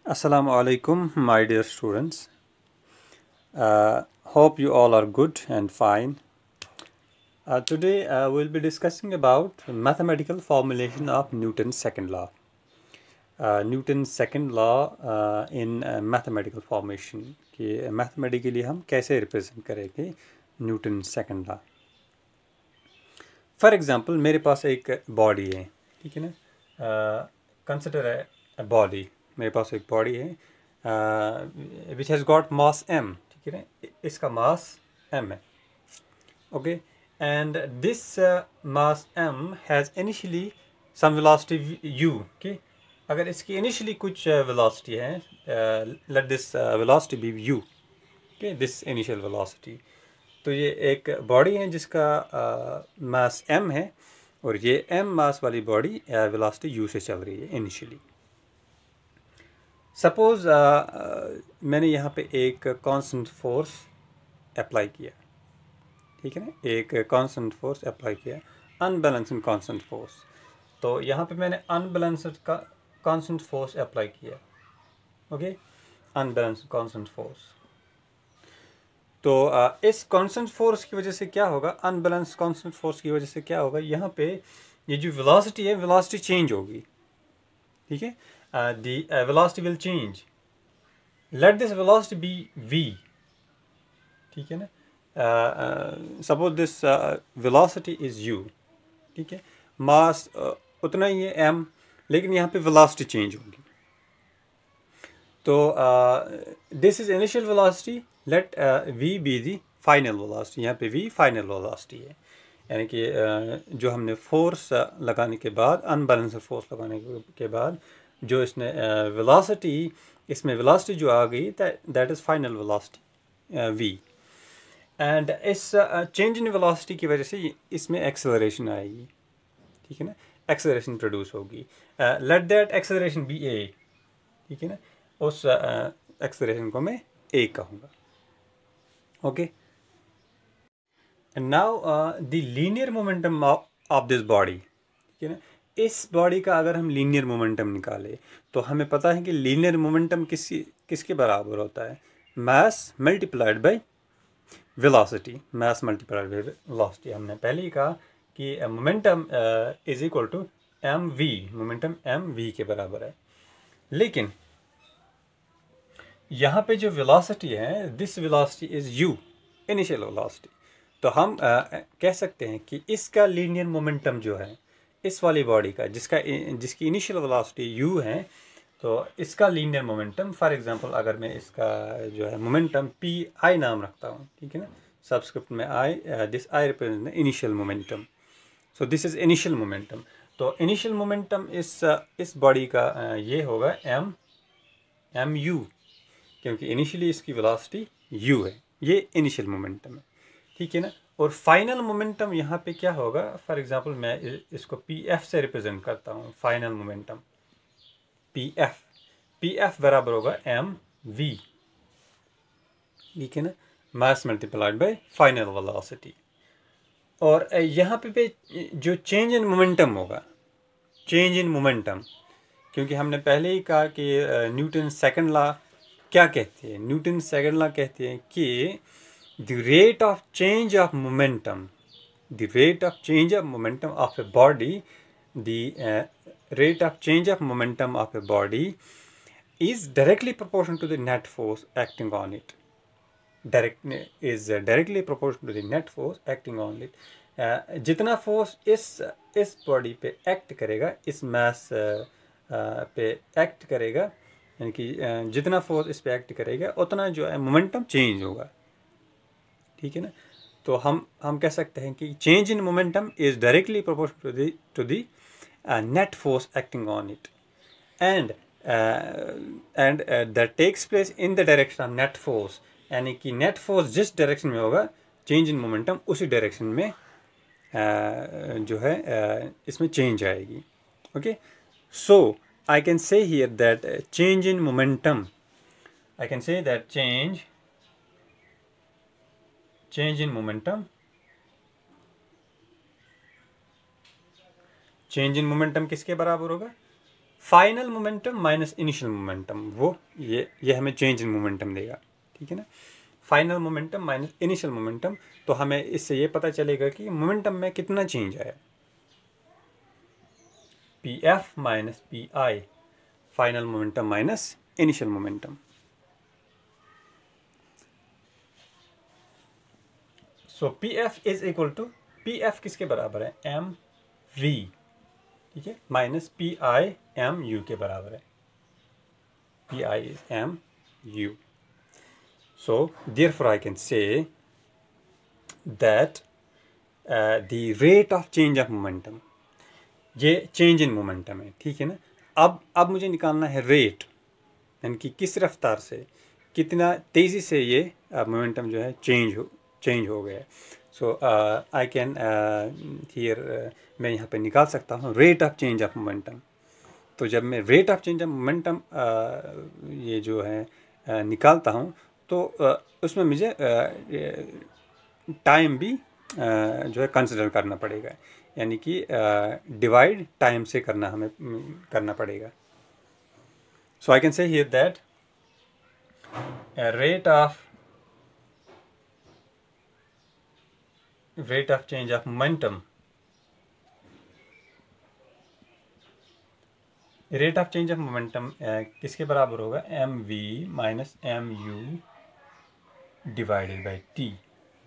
Assalamu alaikum, my dear students. Hope you all are good and fine. Today we'll be discussing about mathematical formulation of Newton's second law. Newton's second law in mathematical formation कि mathematically हम कैसे represent करेंगे Newton's second law. For example, मेरे पास एक body है, ठीक है ना? Consider a body. मेरे पास एक body है which has got mass m, ठीक है ना? इसका mass m है, okay, and this mass m has initially some velocity u, okay. अगर इसकी initially कुछ velocity है, let this velocity be u, okay, this initial velocity. तो ये एक बॉडी है जिसका मास m है और ये m मास वाली बॉडी वेलोसिटी u से चल रही है इनिशियली. सपोज मैंने यहाँ पे एक कांस्टेंट फोर्स अप्लाई किया, ठीक है ना? एक कांस्टेंट फोर्स अप्लाई किया, अनबैलेंस्ड कांस्टेंट फोर्स. तो यहाँ पे मैंने अनबैलेंस्ड का कांस्टेंट फोर्स अप्लाई किया, ओके, अनबैलेंस्ड कांस्टेंट फोर्स. तो इस कांस्टेंट फोर्स की वजह से क्या होगा, अनबैलेंस्ड कांस्टेंट फोर्स की वजह से क्या होगा, यहाँ पे ये जो वेलोसिटी है वेलोसिटी चेंज होगी, ठीक है. The velocity will change. Let this velocity be v, ठीक है ना. Suppose this velocity is u, ठीक है. मास उतना ही है m, लेकिन यहाँ पे वेलोसिटी चेंज होगी. तो this is initial velocity, let v be the final velocity. यहाँ पे v फाइनल वेलोसिटी है, यानी कि जो हमने फोर्स लगाने के बाद, अनबैलेंस्ड फोर्स लगाने के बाद जो इसने वेलोसिटी, इसमें वेलोसिटी जो आ गई, that is final velocity v. And इस चेंज इन वेलोसिटी की वजह से इसमें एक्सेलरेशन आएगी, ठीक है ना. एक्सेलरेशन प्रोड्यूस होगी. Let that acceleration be a, ठीक है ना. उस एक्सेलरेशन को मैं a कहूँगा, okay. And now the linear momentum of this body, ठीक है ना. इस बॉडी का अगर हम लीनियर मोमेंटम निकालें तो हमें पता है कि लीनियर मोमेंटम किसके बराबर होता है, mass multiplied by velocity. Mass multiplied by velocity. हमने पहले ही कहा कि momentum is equal to m v, momentum m v के बराबर है. लेकिन यहाँ पे जो वेलोसिटी है, this velocity is u, initial velocity. तो हम कह सकते हैं कि इसका लीनियर मोमेंटम जो है इस वाली बॉडी का, जिसकी इनिशियल वेलोसिटी u है, तो इसका लीनियर मोमेंटम, फॉर एग्जांपल अगर मैं इसका जो है मोमेंटम पी आई नाम रखता हूँ, ठीक है ना, सबस्क्रिप्ट में I, this I represent the initial momentum. So this is initial momentum. तो इनिशियल मोमेंटम इस बॉडी का ये होगा एम यू, क्योंकि इनिशियली इसकी वेलोसिटी u है, ये इनिशियल मोमेंटम है, ठीक है ना. और फाइनल मोमेंटम यहाँ पे क्या होगा, फॉर एग्जांपल मैं इसको pf से रिप्रेजेंट करता हूँ. फाइनल मोमेंटम pf बराबर होगा एम वी, ठीक है ना, मास मल्टीप्लाइड बाय फाइनल वेलोसिटी. और यहाँ पे जो चेंज इन मोमेंटम होगा, चेंज इन मोमेंटम, क्योंकि हमने पहले ही कहा कि न्यूटन सेकंड लॉ क्या कहती है. न्यूटन सेकंड लॉ कहती है कि the rate of change of momentum, the rate of change of momentum of a body, the rate of change of momentum of a body is directly proportional to the net force acting on it. Directly proportional to the net force acting on it. जितना force इस body पे act करेगा, इस मास पे act करेगा, यानी कि जितना फोर्स इस पे एक्ट करेगा उतना जो है मोमेंटम चेंज होगा, ठीक है ना. तो हम कह सकते हैं कि change in momentum is directly proportional to the net force acting on it, and that takes place in the direction of net force. यानी कि नेट फोर्स जिस डायरेक्शन में होगा, चेंज इन मोमेंटम उसी डायरेक्शन में जो है इसमें चेंज आएगी, okay. So I can say here that change in momentum, I can say that change in momentum, change in momentum किसके बराबर होगा, final momentum minus initial momentum, वो ये हमें चेंज इन मोमेंटम देगा, ठीक है ना। Final momentum minus initial momentum, तो हमें इससे ये पता चलेगा कि मोमेंटम में कितना चेंज आया। P f minus p i, final momentum minus initial momentum. So p f is equal to, p f किसके बराबर है, एम वी, ठीक है, minus p i m u के बराबर है, p i is m u. So therefore I can say that the rate of change of momentum, ये change in momentum है, ठीक है ना। अब मुझे निकालना है रेट, यानी कि किस रफ्तार से, कितना तेज़ी से ये मोमेंटम जो है चेंज हो गया है। सो आई कैन हियर, मैं यहाँ पे निकाल सकता हूँ rate of change of momentum. तो जब मैं rate of change of momentum ये जो है निकालता हूँ, तो उसमें मुझे टाइम भी जो है कंसिडर करना पड़ेगा, यानी कि डिवाइड टाइम से हमें करना पड़ेगा। So I can say here that rate of change of momentum, rate of change of momentum किसके बराबर होगा, m v minus m u divided by t.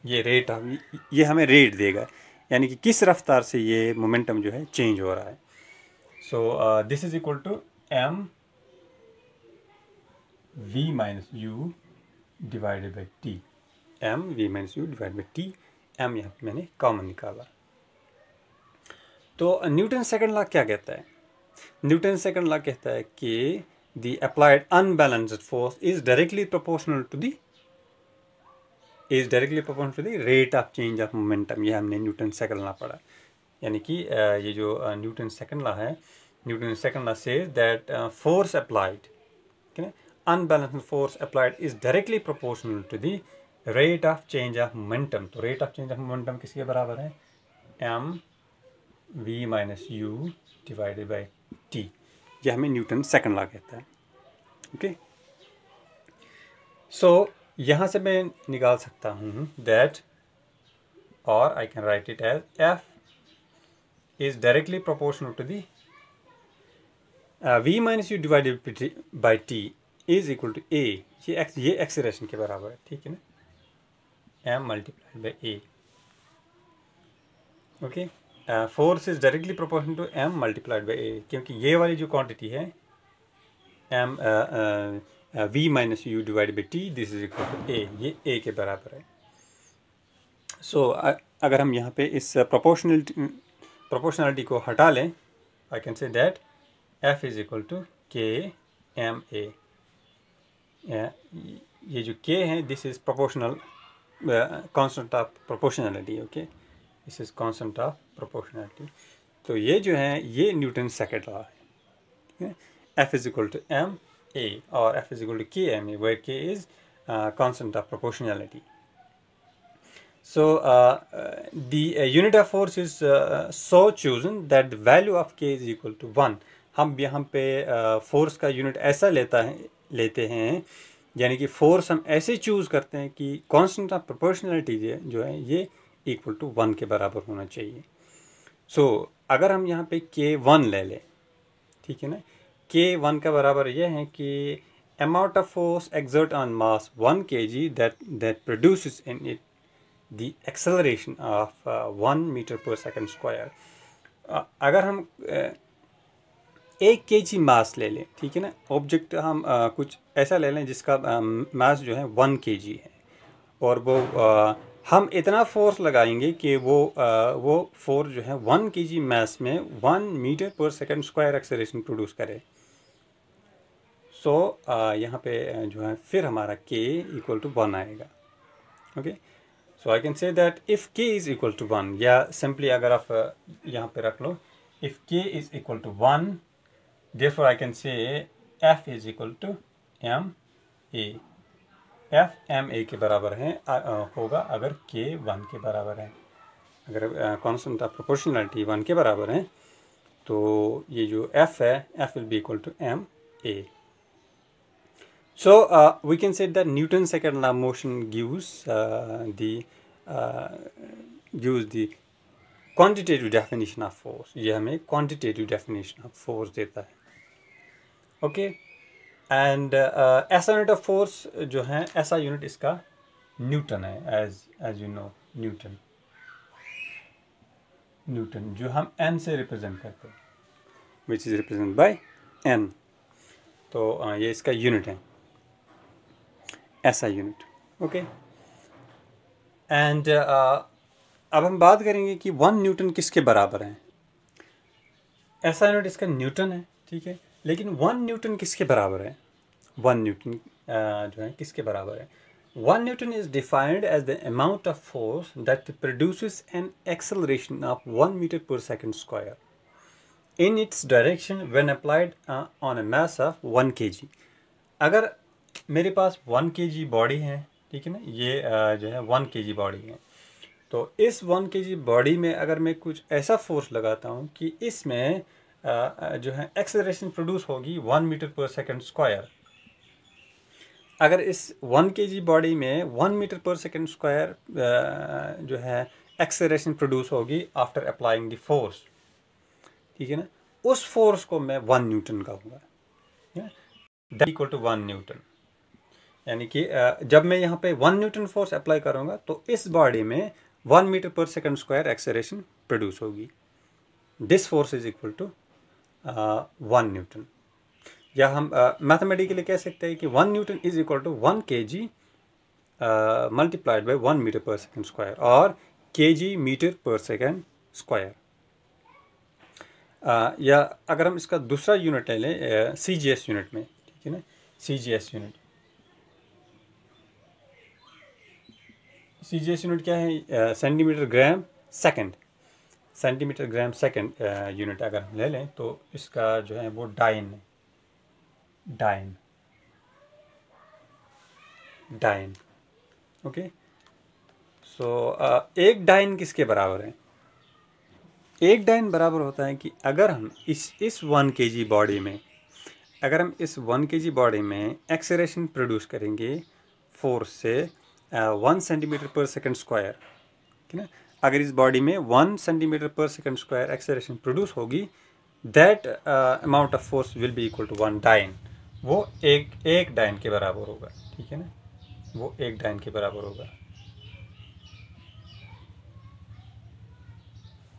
ये हमें रेट देगा, यानी कि किस रफ्तार से ये मोमेंटम जो है चेंज हो रहा है। So this is equal to m v minus u divided by t, m v minus u divided by t, m यहाँ पे मैंने कॉमन निकाला। तो न्यूटन सेकंड लॉ क्या कहता है, न्यूटन सेकंड लॉ कहता है कि the applied unbalanced force is directly proportional to the rate of change of momentum. ये हमने न्यूटन सेकंड लॉ पढ़ा, यानी कि ये जो न्यूटन सेकंड लॉ है, Newton second law says that force applied, ठीक है, unbalanced force applied is directly proportional to the rate of change of momentum. तो rate of change of momentum किसके बराबर है, m v minus u divided by t. ये हमें Newton second law कहता है, ओके। सो यहाँ से मैं निकाल सकता हूँ दैट, और I can write it as F is directly proportional to the v minus u divided by t is equal to a, ये एक्सेलरेशन के बराबर है, ठीक है ना, m multiplied by a, okay. Force is directly proportional to m multiplied by a, क्योंकि ये वाली जो क्वांटिटी है m v minus u divide by t, this is equal to a, ये ए के बराबर है। सो अगर हम यहाँ पे इस प्रोपोर्शनलिटी को हटा लें, I can say that f is equal to k m a. ये जो के है, this is proportional constant of proportionality, okay, this is constant of proportionality. तो ये जो है ये न्यूटन सेकंड लॉ है, ठीक है। F is equal to m a और f is equal to k m a, where k is constant of proportionality. So the unit of force is so chosen that the value of k is equal to 1. हम यहाँ पे force का unit ऐसा लेते हैं, यानी कि force हम ऐसे चूज़ करते हैं कि कांस्टेंट ऑफ प्रोपोर्शनलिटी जो है ये इक्वल टू 1 के बराबर होना चाहिए। सो अगर हम यहाँ पे k1 ले लें, ठीक है ना, k1 का बराबर ये है कि amount of force exert on mass 1 kg that produces in it the acceleration of 1 meter per second square। अगर हम 1 kg मास ले लें, ठीक है ना, ऑब्जेक्ट हम कुछ ऐसा ले लें जिसका मास जो है 1 kg है, और वो हम इतना फोर्स लगाएंगे कि वो फोर्स जो है 1 kg मास में 1 metre per second square acceleration produce करे। सो यहाँ पे जो है फिर हमारा k इक्वल टू 1 आएगा, okay. So I can say that if k is equal to 1, या simply अगर आप यहाँ पे रख लो, if k is equal to 1, therefore I can say f is equal to m a। f m a के बराबर है होगा अगर k 1 के बराबर है। अगर constant of proportionality 1 के बराबर है तो ये जो F है, F will be equal to ma. So we can say that Newton's second law of motion gives the quantitative definition of force. ये हमें quantitative definition of force देता है. Okay, and SI unit of force जो है, SI unit इसका Newton है, as you know, Newton जो हम n से रिप्रेजेंट करते हैं, which is represented by n. तो ये इसका यूनिट है, SI यूनिट. ओके, एंड अब हम बात करेंगे कि 1 न्यूटन किसके बराबर है. SI यूनिट इसका न्यूटन है, ठीक है, लेकिन 1 न्यूटन किसके बराबर है. 1 न्यूटन जो है किसके बराबर है. 1 Newton is defined as the amount of force that produces an acceleration of 1 meter per second square in its direction when applied on a mass of 1 kg. अगर मेरे पास 1 kg बॉडी है, ठीक है ना, ये जो है 1 kg बॉडी है, तो इस 1 kg बॉडी में अगर मैं कुछ ऐसा फोर्स लगाता हूँ कि इसमें जो है एक्सेलरेशन प्रोड्यूस होगी 1 मीटर पर सेकंड स्क्वायर. अगर इस 1 kg बॉडी में 1 मीटर पर सेकंड स्क्वायर जो है एक्सेलरेशन प्रोड्यूस होगी आफ्टर अप्लाइंग द फोर्स, ठीक है ना, उस फोर्स को मैं 1 न्यूटन कहूँगा. That equal to 1 Newton. यानी कि जब मैं यहाँ पे 1 न्यूटन फोर्स अप्लाई करूँगा तो इस बॉडी में 1 metre per second square acceleration produce होगी. This force is equal to 1 newton. या हम मैथमेटिकली कह सकते हैं कि 1 newton is equal to 1 kg multiplied by 1 metre per second square और kg metre per second square. या अगर हम इसका दूसरा यूनिट ले लें CGS यूनिट में, ठीक है ना, CGS यूनिट क्या है, centimetre gram second. Centimetre gram second unit अगर हम ले लें तो इसका जो है वो डाइन. ओके, सो एक डाइन किसके बराबर है. एक डाइन बराबर होता है कि अगर हम इस 1 kg बॉडी में, अगर हम इस 1 kg बॉडी में एक्सेलरेशन प्रोड्यूस करेंगे फोर्स से 1 सेंटीमीटर पर सेकंड स्क्वायर, ठीक है ना, अगर इस बॉडी में 1 centimetre per second square acceleration produce होगी, that amount of force will be equal to 1 dyne. वो एक डाइन के बराबर होगा, ठीक है ना, वो एक डाइन के बराबर होगा.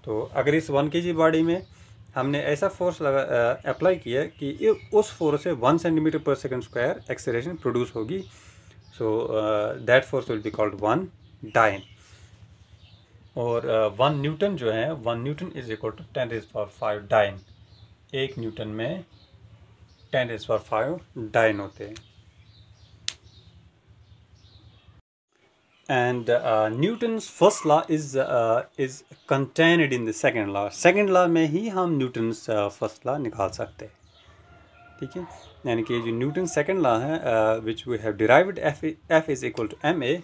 तो अगर इस 1 kg बॉडी में हमने ऐसा फोर्स अप्लाई किया कि उस फोर्स से 1 centimetre per second square acceleration produce होगी, so that force will be called 1 dyne. और 1 न्यूटन जो है, 1 newton is equal to 10⁵ dyne. 1 newton में 10⁵ डाइन होते हैं. And Newton's first law is contained in the second law. Second law में ही हम Newton's first law निकाल सकते हैं, ठीक है. यानी कि जो न्यूटन सेकेंड लॉ है which we have derived, F is equal to ma.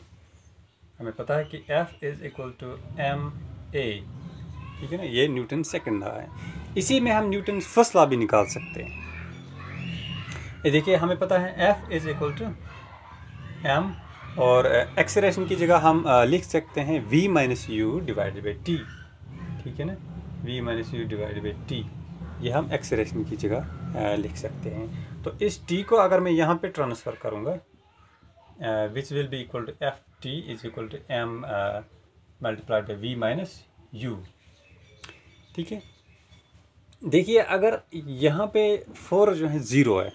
हमें पता है कि F is equal to ma, ठीक है ना, ये न्यूटन सेकेंड लॉ है. इसी में हम न्यूटन फर्स्ट लॉ भी निकाल सकते हैं. ये देखिए, हमें पता है F is equal to m और एक्सेलरेशन की जगह हम लिख सकते हैं v minus u divided by t, ठीक है ना, v minus u divided by t. ये हम एक्सेलरेशन की जगह लिख सकते हैं. तो इस t को अगर मैं यहाँ पे ट्रांसफ़र करूँगा, which will be equal to F t is equal to m multiplied by v minus u, ठीक है. देखिए, अगर यहाँ पे फोर्स जो है ज़ीरो है,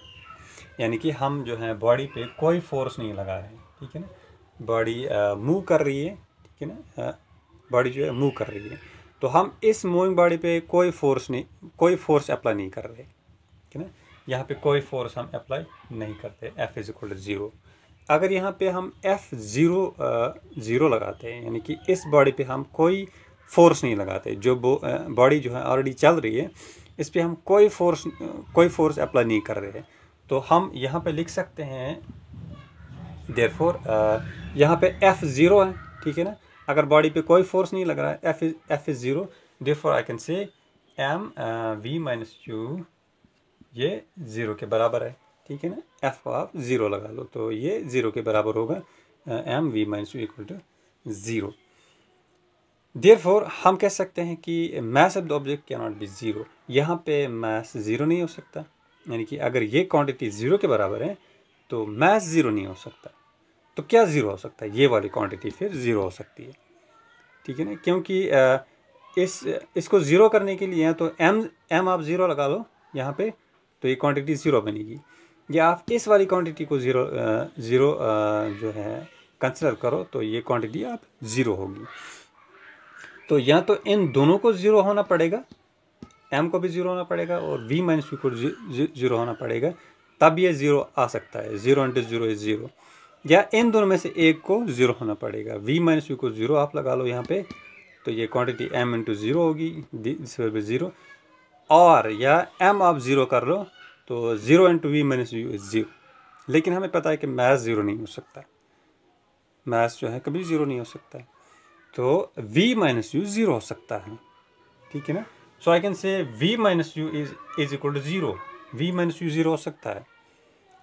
यानी कि हम जो है बॉडी पे कोई फोर्स नहीं लगा रहे हैं, ठीक है ना, बॉडी मूव कर रही है, ठीक है ना, बॉडी जो है मूव कर रही है, तो हम इस मूविंग बॉडी पे कोई फोर्स अप्लाई नहीं कर रहे, ठीक है ना, यहाँ पे कोई फोर्स हम अप्लाई नहीं करते. F is equal to 0. अगर यहाँ पे हम F0 लगाते हैं, यानी कि इस बॉडी पे हम कोई फोर्स नहीं लगाते, जो बॉडी जो है ऑलरेडी चल रही है, इस पे हम कोई फोर्स अप्लाई नहीं कर रहे हैं, तो हम यहाँ पे लिख सकते हैं देयरफॉर यहाँ पे F0 है, ठीक है ना. अगर बॉडी पे कोई फोर्स नहीं लग रहा है, F is 0, therefore I can say m v minus u ये 0 के बराबर है, ठीक है ना। एफ आप 0 लगा लो तो ये 0 के बराबर होगा, m v minus u equal to 0। Therefore हम कह सकते हैं कि mass of the object can not be 0। यहाँ पे मास 0 नहीं हो सकता, यानी कि अगर ये क्वांटिटी 0 के बराबर है तो मास 0 नहीं हो सकता। तो क्या 0 हो सकता है? ये वाली क्वांटिटी फिर 0 हो सकती है, ठीक है ना, क्योंकि इसको 0 करने के लिए तो एम आप 0 लगा लो यहाँ पे तो ये क्वांटिटी 0 बनेगी, या आप इस वाली क्वांटिटी को 0 जो है कंसिडर करो तो ये क्वांटिटी आप 0 होगी। तो या तो इन दोनों को 0 होना पड़ेगा, m को भी 0 होना पड़ेगा और v माइनस यू को 0 होना पड़ेगा, तब ये 0 आ सकता है। 0 इंटू 0 इज 0, या इन दोनों में से एक को 0 होना पड़ेगा। v माइनस यू को 0 आप लगा लो यहाँ पे तो ये क्वांटिटी m इंटू 0 होगी, दिस विल बी 0, और या m आप 0 कर लो तो 0 into v minus u is 0। लेकिन हमें पता है कि मास 0 नहीं हो सकता, मास जो है कभी 0 नहीं हो सकता है, तो v माइनस यू 0 हो सकता है, ठीक है ना। So I can say v minus u is equal to 0, v minus u 0 हो सकता है,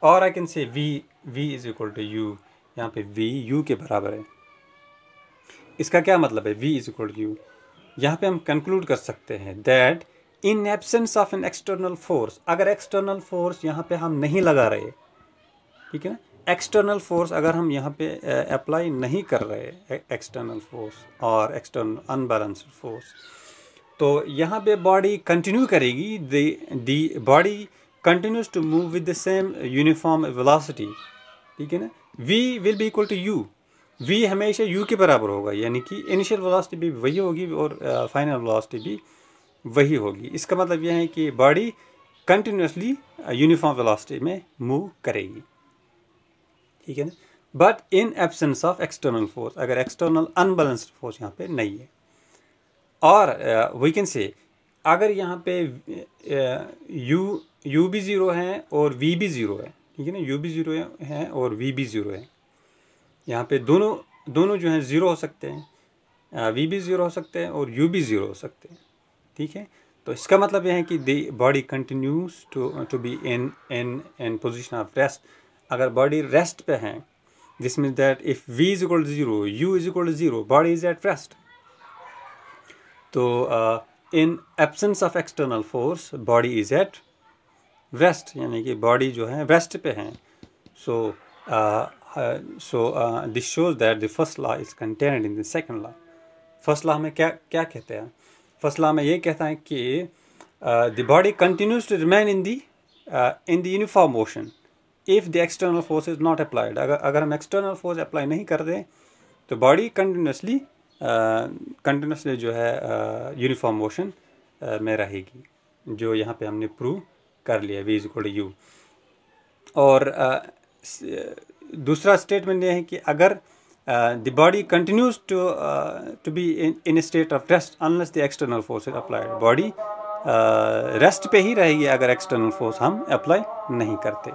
और I can say v is equal to u, यहाँ पे v u के बराबर है। इसका क्या मतलब है v is equal to u? यहाँ पे हम कंक्लूड कर सकते हैं that in absence of an external force, अगर एक्सटर्नल फोर्स यहाँ पे हम नहीं लगा रहे, ठीक है ना, एक्सटर्नल फोर्स अगर हम यहाँ पे अप्लाई नहीं कर रहे, एक्सटर्नल फोर्स और एक्सटर्नल अनबैलेंस्ड फोर्स, तो यहाँ पे बॉडी कंटिन्यू करेगी, the body continues to move with the same uniform velocity, ठीक है ना। v will be equal to u, v हमेशा u के बराबर होगा, यानी कि इनिशियल वेलोसिटी भी वही होगी और फाइनल वेलोसिटी भी वही होगी। इसका मतलब यह है कि बॉडी कंटिन्यूसली यूनिफॉर्म वेलोसिटी में मूव करेगी, ठीक है ना। But in absence of external force, अगर एक्सटर्नल अनबैलेंस्ड फोर्स यहाँ पे नहीं है, और वी कैन से अगर यहाँ पे u भी 0 है और v भी 0 है, ठीक है ना, u भी 0 है और v भी 0 है, यहाँ पे दोनों जो हैं 0 हो सकते हैं, v भी 0 हो सकते हैं और u भी 0 हो सकते हैं, ठीक है। तो इसका मतलब यह है कि the body continues to be in position of rest. अगर बॉडी रेस्ट पे है, this means that if v is equal to 0, u is equal to 0, body is at rest. तो in absence of external force body is at rest, यानी कि body जो है rest पे है। So this shows that the first law is contained in the second law. First law हमें क्या कहते हैं? फर्स्ट लॉ में ये कहता है कि the body continues to remain in the uniform motion if the external force is not applied. अगर हम एक्सटर्नल फोर्स अप्लाई नहीं कर दें तो बॉडी कंटिन्यूसली जो है यूनिफॉर्म मोशन में रहेगी, जो यहाँ पे हमने प्रूव कर लिया, v is equal to u। और दूसरा स्टेटमेंट ये है कि अगर the body continues to be in a state of rest unless the external force is applied, body rest पे ही रहेगी अगर एक्सटर्नल फोर्स हम अप्लाई नहीं करते।